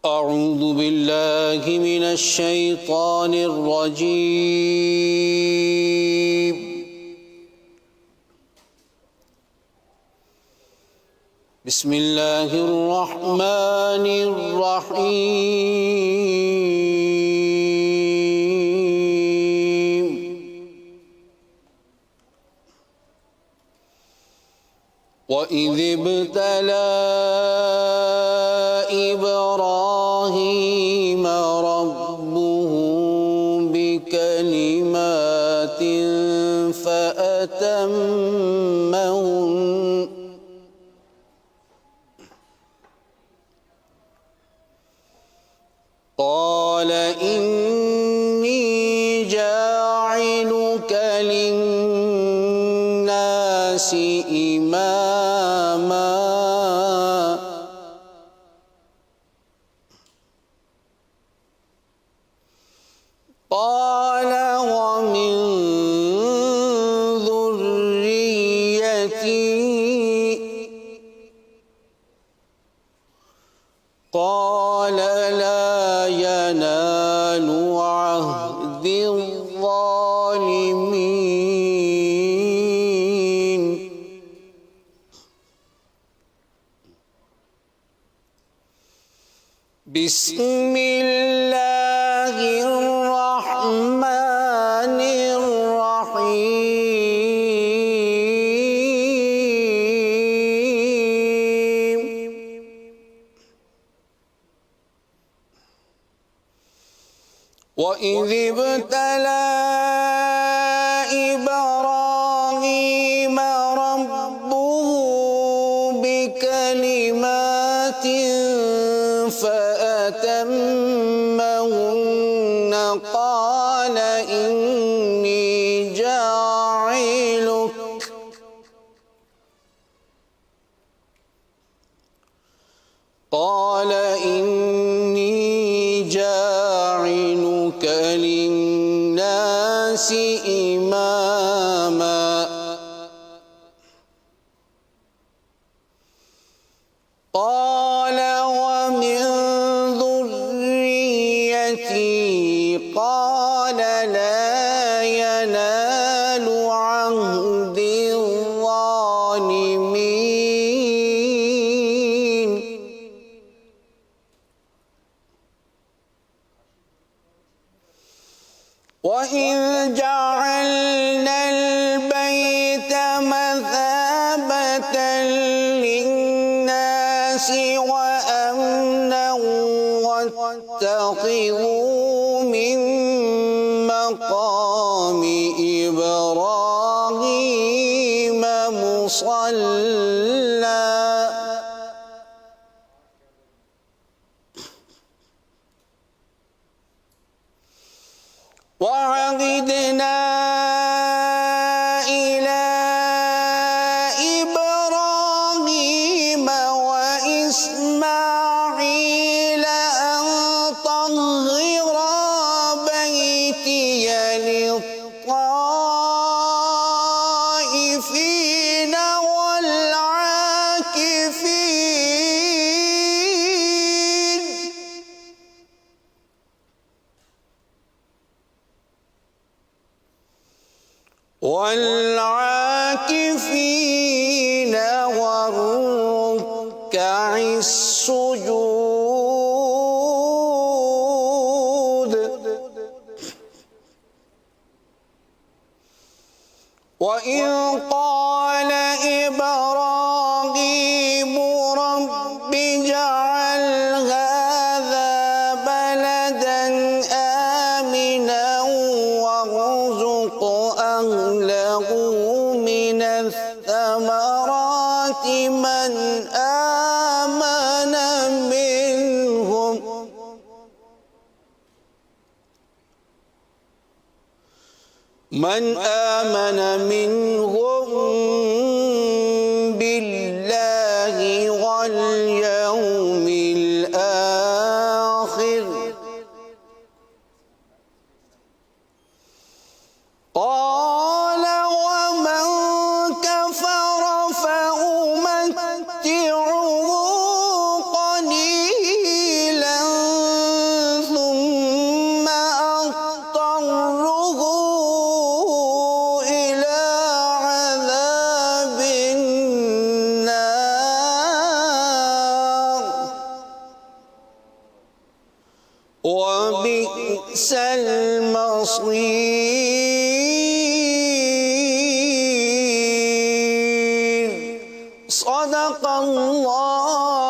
أعوذ بالله من الشيطان الرجيم. بسم الله الرحمن الرحيم. وإذ ابتلى إبراهيم ربه بكلمات فأتمهن قال إني جاعلك للناس إماما قال ومن ذريتي قال لا ينال عهد الظالمين. بسم الله الرحمن الرحيم. وإذ ابتلى إبراهيم ربه بكلمات فأتمهن قال إني جاعلك للناس إماما قال ومن ذريتي قال لا ينال عهد الظالمين. وإذ جعلنا البيت مثابة للناس وأمنا واتخذوا من مقام إبراهيم مصلى وعهدنا إلى إبراهيم وإسماعيل أن طهرا بيتي للطائفين والعاكفين والركع السجود. وإذ قال إبراهيم رب اجعل هذا بلدا آمنا وارزق أهله من الثمرات من آمن منهم بالله واليوم الآخر قال ومن كفر فأمتعه قليلا وبئس المصير. صدق الله